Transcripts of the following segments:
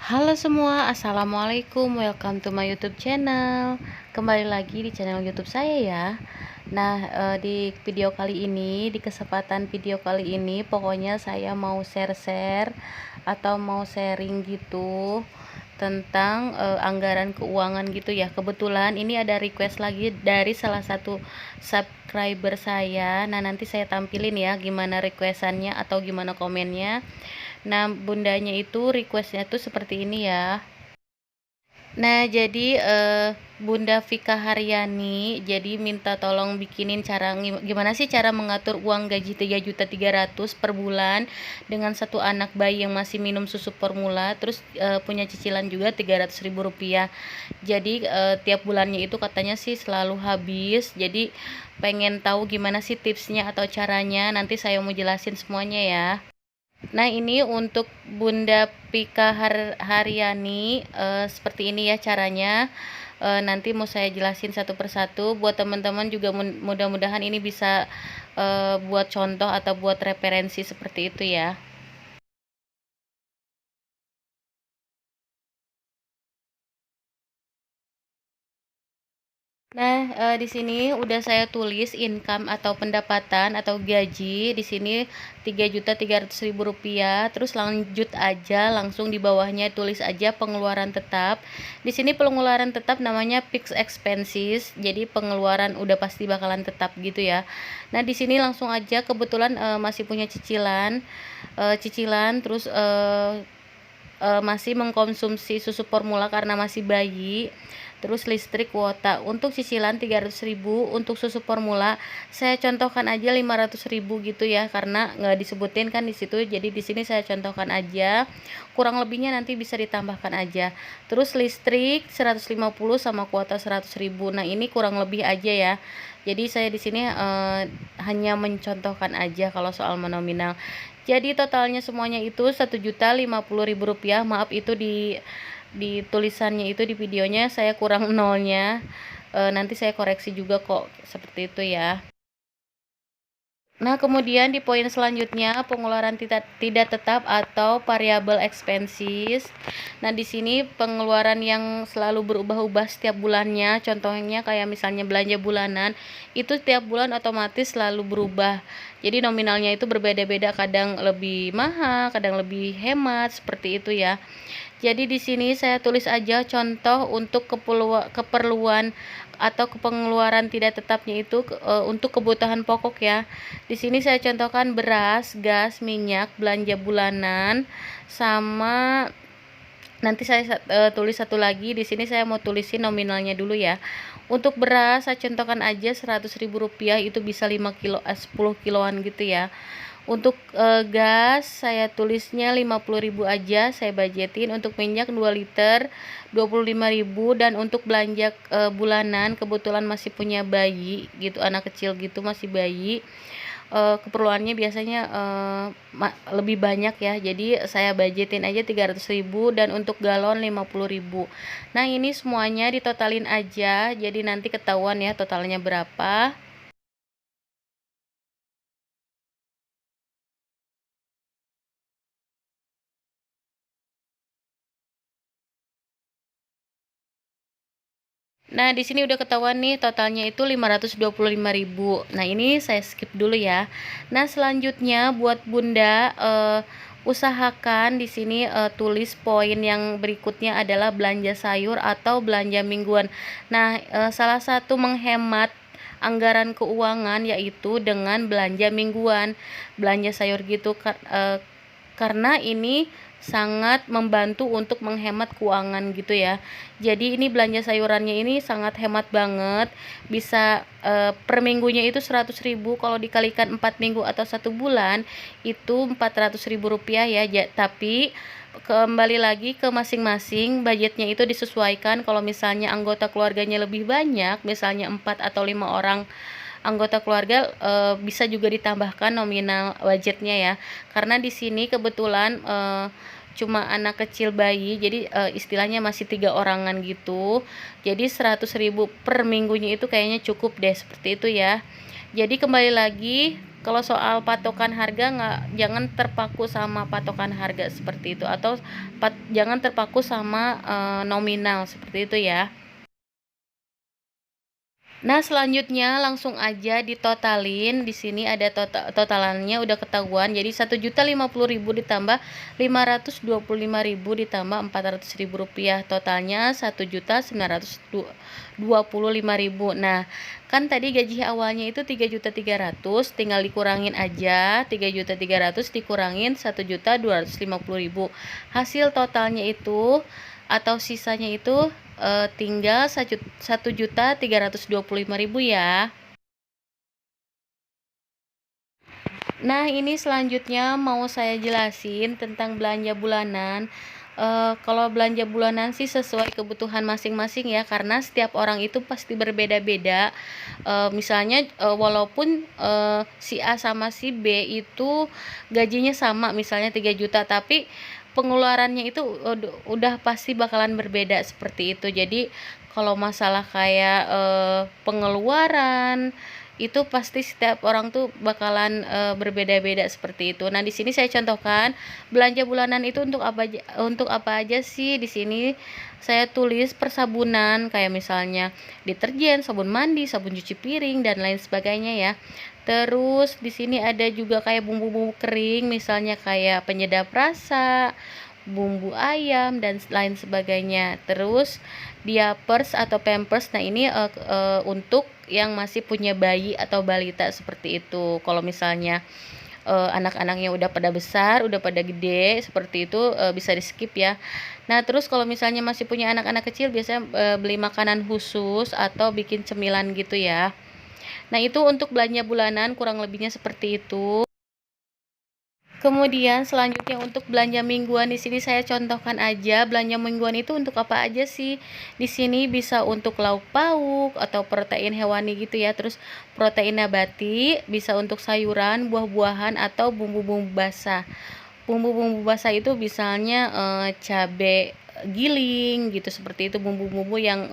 Halo semua, assalamualaikum, welcome to my YouTube channel. Kembali lagi di channel YouTube saya ya. Nah, di video kali ini, di kesempatan video kali ini, pokoknya saya mau share-share atau mau sharing gitu tentang anggaran keuangan gitu ya. Kebetulan ini ada request lagi dari salah satu subscriber saya. Nah, nanti saya tampilin ya gimana requestannya atau gimana komennya. Nah, bundanya itu requestnya tuh seperti ini ya. Nah, jadi Bunda Vika Haryani jadi minta tolong bikinin cara gimana sih cara mengatur uang gaji 3.300.000 per bulan dengan satu anak bayi yang masih minum susu formula, terus punya cicilan juga Rp300.000. Jadi tiap bulannya itu katanya sih selalu habis. Jadi pengen tahu gimana sih tipsnya atau caranya, nanti saya mau jelasin semuanya ya. Nah, ini untuk Bunda Pika Haryani, seperti ini ya caranya. Nanti mau saya jelasin satu persatu buat teman-teman juga, mudah-mudahan ini bisa buat contoh atau buat referensi seperti itu ya. Nah, di sini udah saya tulis income atau pendapatan atau gaji di sini Rp3.300.000. Terus lanjut aja, langsung di bawahnya tulis aja pengeluaran tetap. Di sini pengeluaran tetap namanya fixed expenses. Jadi pengeluaran udah pasti bakalan tetap gitu ya. Nah, di sini langsung aja, kebetulan masih punya cicilan terus masih mengkonsumsi susu formula karena masih bayi. Terus listrik, kuota untuk cicilan 300.000, untuk susu formula saya contohkan aja 500.000 gitu ya, karena nggak disebutin kan di situ. Jadi di sini saya contohkan aja, kurang lebihnya nanti bisa ditambahkan aja. Terus listrik 150 sama kuota 100.000. Nah, ini kurang lebih aja ya. Jadi saya di sini hanya mencontohkan aja kalau soal nominal. Jadi totalnya semuanya itu Rp1.050.000. Maaf, itu di tulisannya itu, di videonya saya kurang nolnya. Nanti saya koreksi juga kok, seperti itu ya. Nah, kemudian di poin selanjutnya pengeluaran tidak tetap atau variable expenses. Nah, di sini pengeluaran yang selalu berubah-ubah setiap bulannya. Contohnya kayak misalnya belanja bulanan, itu setiap bulan otomatis selalu berubah. Jadi nominalnya itu berbeda-beda, kadang lebih mahal, kadang lebih hemat, seperti itu ya. Jadi di sini saya tulis aja contoh untuk keperluan atau pengeluaran tidak tetapnya itu untuk kebutuhan pokok ya. Di sini saya contohkan beras, gas, minyak, belanja bulanan, sama nanti saya tulis satu lagi. Di sini saya mau tulisin nominalnya dulu ya. Untuk beras saya contohkan aja Rp100.000, itu bisa 10 kiloan gitu ya. Untuk gas saya tulisnya 50.000 aja, saya budgetin. Untuk minyak 2 liter 25.000. Dan untuk belanja bulanan, kebetulan masih punya bayi gitu, anak kecil gitu, masih bayi, keperluannya biasanya lebih banyak ya. Jadi saya budgetin aja 300.000. Dan untuk galon 50.000. Nah, ini semuanya ditotalin aja, jadi nanti ketahuan ya totalnya berapa. Nah, di sini udah ketahuan nih totalnya itu 525.000. Nah, ini saya skip dulu ya. Nah, selanjutnya buat Bunda, usahakan di sini tulis poin yang berikutnya adalah belanja sayur atau belanja mingguan. Nah, salah satu menghemat anggaran keuangan yaitu dengan belanja mingguan, belanja sayur gitu, karena ini sangat membantu untuk menghemat keuangan gitu ya. Jadi ini belanja sayurannya ini sangat hemat banget. Bisa per minggunya itu 100.000, kalau dikalikan 4 minggu atau 1 bulan itu Rp400.000 ya. Tapi kembali lagi ke masing-masing, budgetnya itu disesuaikan. Kalau misalnya anggota keluarganya lebih banyak, misalnya 4 atau 5 orang anggota keluarga, bisa juga ditambahkan nominal budgetnya ya. Karena di sini kebetulan cuma anak kecil bayi, jadi istilahnya masih 3 orangan gitu. Jadi 100.000 per minggunya itu kayaknya cukup deh, seperti itu ya. Jadi kembali lagi, Kalau soal patokan harga, jangan terpaku sama patokan harga seperti itu, atau jangan terpaku sama nominal seperti itu ya. Nah, selanjutnya langsung aja ditotalin. Di sini ada totalannya udah ketahuan. Jadi 1.050.000 ditambah 525.000 ditambah 400.000 rupiah. Totalnya 1.925.000. Nah, kan tadi gaji awalnya itu 3.300.000, tinggal dikurangin aja. 3.300.000 dikurangin 1.250.000. Hasil totalnya itu atau sisanya itu tinggal 1.325.000 ya. Nah, ini selanjutnya mau saya jelasin tentang belanja bulanan. Kalau belanja bulanan sih sesuai kebutuhan masing-masing ya, karena setiap orang itu pasti berbeda-beda. Misalnya walaupun si A sama si B itu gajinya sama, misalnya 3 juta, tapi pengeluarannya itu udah pasti bakalan berbeda seperti itu. Jadi kalau masalah kayak pengeluaran itu pasti setiap orang tuh bakalan berbeda-beda seperti itu. Nah, di sini saya contohkan belanja bulanan itu untuk apa aja sih. Di sini saya tulis persabunan, kayak misalnya deterjen, sabun mandi, sabun cuci piring dan lain sebagainya ya. Terus di sini ada juga kayak bumbu-bumbu kering, misalnya kayak penyedap rasa, bumbu ayam dan lain sebagainya. Terus diapers atau pampers, nah ini untuk yang masih punya bayi atau balita seperti itu. Kalau misalnya anak-anaknya udah pada besar, udah pada gede seperti itu, bisa di skip ya. Nah, terus kalau misalnya masih punya anak-anak kecil, biasanya beli makanan khusus atau bikin cemilan gitu ya. Nah, itu untuk belanja bulanan kurang lebihnya seperti itu. Kemudian selanjutnya untuk belanja mingguan, di sini saya contohkan aja belanja mingguan itu untuk apa aja sih. Di sini bisa untuk lauk pauk atau protein hewani gitu ya. Terus protein nabati, bisa untuk sayuran, buah-buahan atau bumbu-bumbu basah. Bumbu-bumbu basah itu misalnya cabai giling gitu, seperti itu, bumbu-bumbu yang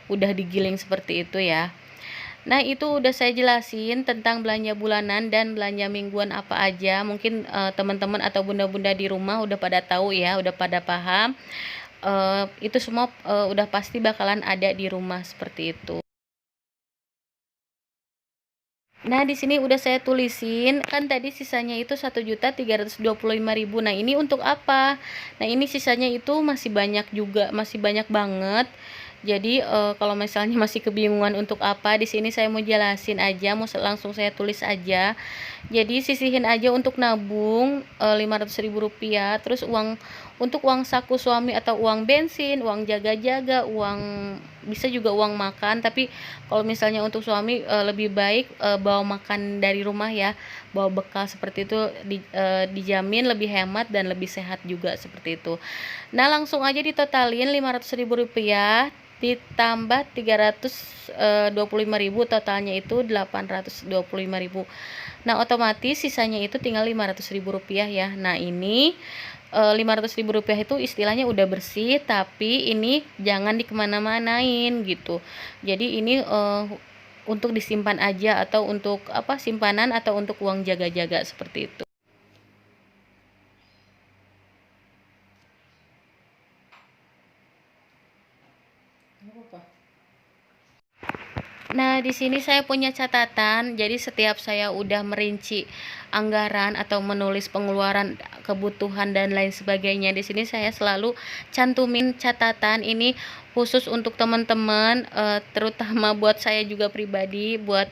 udah digiling seperti itu ya. Nah, itu udah saya jelasin tentang belanja bulanan dan belanja mingguan apa aja. Mungkin teman-teman atau bunda-bunda di rumah udah pada tahu ya, udah pada paham. Itu semua udah pasti bakalan ada di rumah seperti itu. Nah, di sini udah saya tulisin, kan tadi sisanya itu 1.325.000. Nah, ini untuk apa? Nah, ini sisanya itu masih banyak juga, masih banyak banget. Jadi kalau misalnya masih kebingungan untuk apa, di sini saya mau jelasin aja, mau langsung saya tulis aja. Jadi sisihin aja untuk nabung 500.000 rupiah, terus untuk uang saku suami atau uang bensin, uang jaga-jaga, uang bisa juga uang makan. Tapi kalau misalnya untuk suami lebih baik bawa makan dari rumah ya, bawa bekal seperti itu, dijamin lebih hemat dan lebih sehat juga seperti itu. Nah, langsung aja ditotalin 500.000 rupiah ditambah 325.000, totalnya itu 825.000. Nah, otomatis sisanya itu tinggal 500.000 rupiah ya. Nah, ini 500.000 rupiah itu istilahnya udah bersih, tapi ini jangan dikemana-manain gitu. Jadi ini untuk disimpan aja, atau untuk apa, simpanan atau untuk uang jaga-jaga seperti itu. Nah, di sini saya punya catatan. Jadi setiap saya udah merinci anggaran atau menulis pengeluaran, kebutuhan dan lain sebagainya, di sini saya selalu cantumin catatan ini khusus untuk teman-teman, terutama buat saya juga pribadi, buat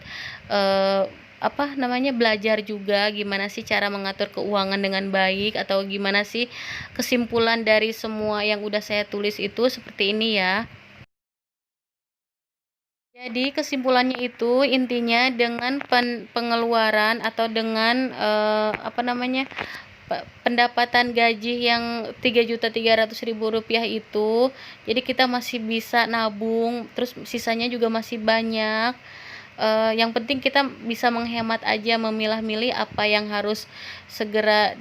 apa namanya, belajar juga gimana sih cara mengatur keuangan dengan baik, atau gimana sih kesimpulan dari semua yang udah saya tulis itu seperti ini ya. Jadi kesimpulannya itu intinya dengan pengeluaran atau dengan apa namanya, pendapatan gaji yang 3.300.000 rupiah itu, jadi kita masih bisa nabung, terus sisanya juga masih banyak. Yang penting kita bisa menghemat aja, memilah-milih apa yang harus segera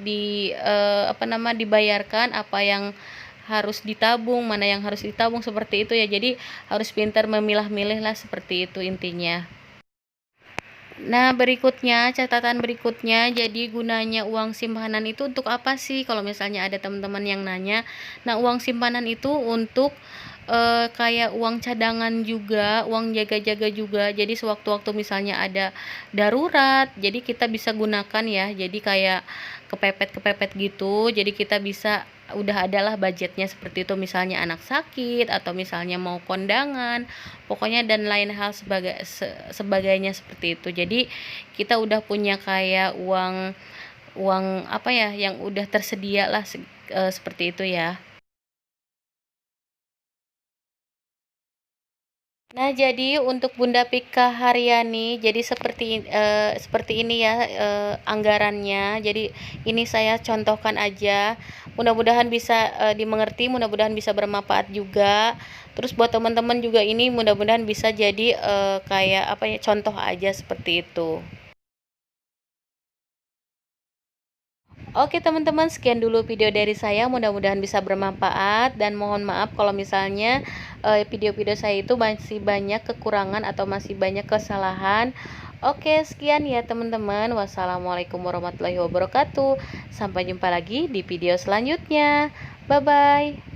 apa nama, dibayarkan, apa yang harus ditabung, mana yang harus ditabung, seperti itu ya. Jadi harus pintar memilah-milih lah, seperti itu intinya. Nah, berikutnya, catatan berikutnya, jadi gunanya uang simpanan itu untuk apa sih? Kalau misalnya ada teman-teman yang nanya. Nah, uang simpanan itu untuk kayak uang cadangan juga, uang jaga-jaga juga. Jadi sewaktu-waktu misalnya ada darurat, jadi kita bisa gunakan ya. Jadi kayak kepepet-kepepet gitu. Jadi kita bisa udah adalah budgetnya seperti itu, misalnya anak sakit atau misalnya mau kondangan, pokoknya dan lain hal sebagainya seperti itu. Jadi kita udah punya kayak uang uang apa ya yang udah tersedia lah seperti itu ya. Nah, jadi untuk Bunda Pika Haryani, jadi seperti ini ya anggarannya. Jadi ini saya contohkan aja. Mudah-mudahan bisa dimengerti, mudah-mudahan bisa bermanfaat juga. Terus buat teman-teman juga ini mudah-mudahan bisa jadi kayak apa ya contoh aja seperti itu. Oke teman-teman, sekian dulu video dari saya, mudah-mudahan bisa bermanfaat dan mohon maaf kalau misalnya video-video saya itu masih banyak kekurangan atau masih banyak kesalahan. Oke, sekian ya teman-teman. Wassalamualaikum warahmatullahi wabarakatuh. Sampai jumpa lagi di video selanjutnya. Bye bye.